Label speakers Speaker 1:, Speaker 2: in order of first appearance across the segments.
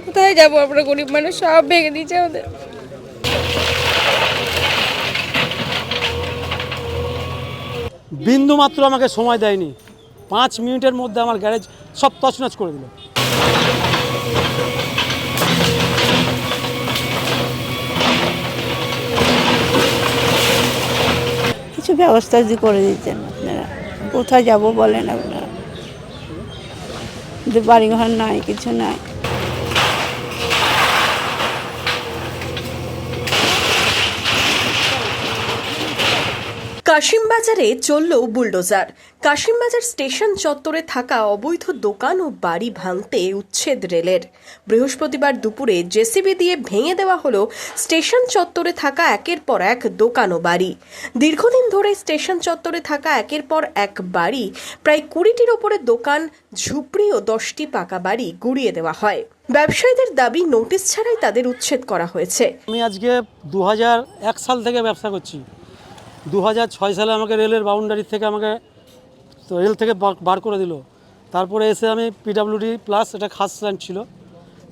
Speaker 1: কোথায় যাবো আমরা, গরিব মানুষ, সব ভেঙে দিয়েছে আমাদের।
Speaker 2: বিন্দু মাত্র আমাকে সময় দেয়নি, 5 মিনিটের মধ্যে আমার গ্যারেজ সব তছনছ করে দিল।
Speaker 3: কিছু ব্যবস্থা যদি করে দিতেন আপনারা। কোথায় যাব বলেন আপনারা, বাড়িঘর নাই, কিছু নাই।
Speaker 4: কাশিমবাজারে চলল বুলডোজার। কাশিমবাজার স্টেশন চত্বরে থাকা অবৈধ দোকান ও বাড়ি ভাঙতে উচ্ছেদ রেলের। বৃহস্পতিবার দুপুরে জেসিবি দিয়ে ভেঙে দেওয়া হলো স্টেশন চত্বরে থাকা একের পর এক দোকান ও বাড়ি। দীর্ঘদিন ধরে স্টেশন চত্বরে থাকা একের পর এক বাড়ি, প্রায় 20টির ওপরে দোকান, ঝুপড়ি ও 10টি পাকা বাড়ি গুড়িয়ে দেওয়া হয়। ব্যবসায়ীদের দাবি, নোটিশ ছাড়াই তাদের উচ্ছেদ করা হয়েছে।
Speaker 2: আমি আজকে 2001 সাল থেকে ব্যবসা করছি। 2006 সালে আমাকে রেলের বাউন্ডারি থেকে রেল থেকে বার করে দিল। তারপরে এসে আমি পিডাব্লিউডি প্লাস, এটা খাস ল্যান্ড ছিল,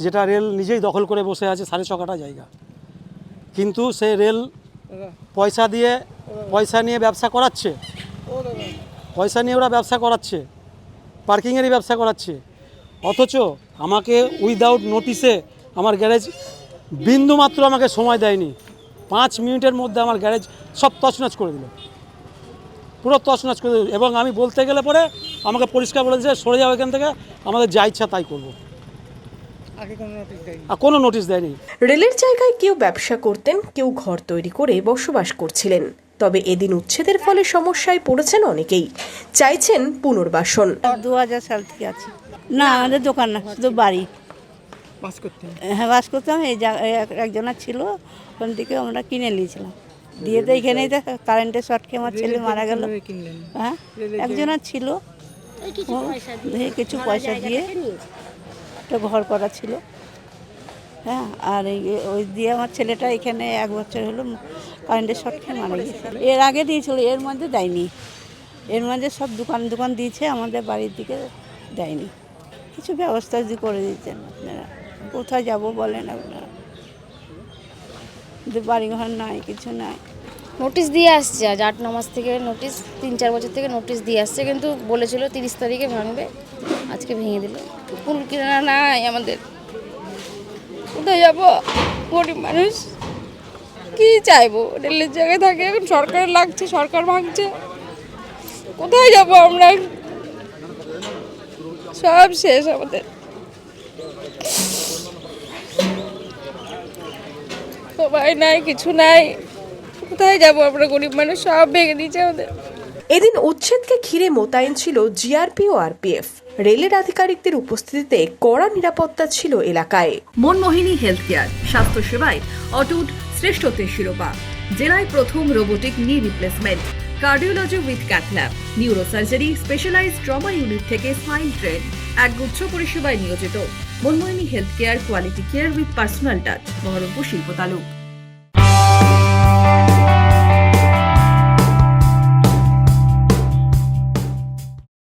Speaker 2: যেটা রেল নিজেই দখল করে বসে আছে 6.5 কাঠা জায়গা। কিন্তু সে রেল পয়সা নিয়ে ব্যবসা করাচ্ছে, ওরা ব্যবসা করাচ্ছে, পার্কিংয়েরই ব্যবসা করাচ্ছে। অথচ আমাকে উইদাউট নোটিশে আমার গ্যারেজ বিন্দু মাত্র আমাকে সময় দেয়নি, 5 মিনিটের মধ্যে আমার গ্যারেজ সব তছনছ করে দিল, পুরো তছনছ করে দিল। এবং আমি বলতে গেলে পরে আমাকে পরিষ্কার বলে দিয়েছে, সরে যাও এখান থেকে, আমাদের যা ইচ্ছা তাই করবো। কোনো নোটিশ দেয়নি।
Speaker 4: রেলের জায়গায় কেউ ব্যবসা করতেন, কেউ ঘর তৈরি করে বসবাস করছিলেন। তবে এদিন উচ্ছেদের ফলে সমস্যায় পড়েছেন অনেকেই, চাইছেন পুনর্বাসন।
Speaker 3: 2000 সাল থেকে আছি। না, আমাদের দোকান না, শুধু বাড়ি। হ্যাঁ, বাস করতাম। এই একজনের ছিল, ওখান থেকে আমরা কিনে নিয়েছিলাম, দিয়ে তো এখানেই তো কারেন্টের শর্ট খেয়ে আমার ছেলে মারা গেল। হ্যাঁ, একজনের ছিল, কিছু পয়সা দিয়ে একটা ঘর করা ছিল। হ্যাঁ, আর ওই দিয়ে আমার ছেলেটা এখানে 1 বছর হলো কারেন্টের শর্ট খেয়ে মারা গেছে। এর আগে দিয়েছিল, এর মধ্যে দেয়নি। এর মধ্যে সব দোকান দিয়েছে, আমাদের বাড়ির দিকে দেয়নি। কিছু ব্যবস্থা যদি করে দিতেন আপনারা। কোথায় যাব বলেন আপনারা, বাড়িঘর নাই, কিছু নাই।
Speaker 1: নোটিশ দিয়ে আসছে, আজ 8-9 মাস থেকে নোটিশ, 3-4 বছর থেকে নোটিশ দিয়ে আসছে, কিন্তু বলেছিল 30 তারিখে ভাঙবে, আজকে ভেঙে দিল। কুল কিনা নাই আমাদের, কোথায় যাবো, গরিব মানুষ, কি চাইবো? রেলের জায়গায় থাকে, এখন সরকার লাগছে, সরকার ভাঙছে, কোথায় যাবো আমরা? সব শেষ আমাদের, সবাই নাই, কিছু নাই, কোথায় যাবো আমরা, গরিব মানুষ, সব ভেঙে দিয়েছে আমাদের।
Speaker 4: এদিন উচ্ছেদকে ঘিরে মোতায়েন ছিল জিআরপি ও আরপিএফ। রেলের আধিকারিকদের উপস্থিতিতে কড়া নিরাপত্তা ছিল এলাকায়।
Speaker 5: মনমোহিনী হেলথ কেয়ার, স্বাস্থ্য সেবায় অটুট শ্রেষ্ঠত্বের শিরোপা। জেলায় প্রথম robotic knee replacement, cardiology with cath lab, neurosurgery, specialised trauma unit থেকে স্পাইন ট্রেন, একগুচ্ছ পরিষেবায় নিয়োজিত। Manmohini health care, quality care with personal touch, Baharampur শিল্প তালুক।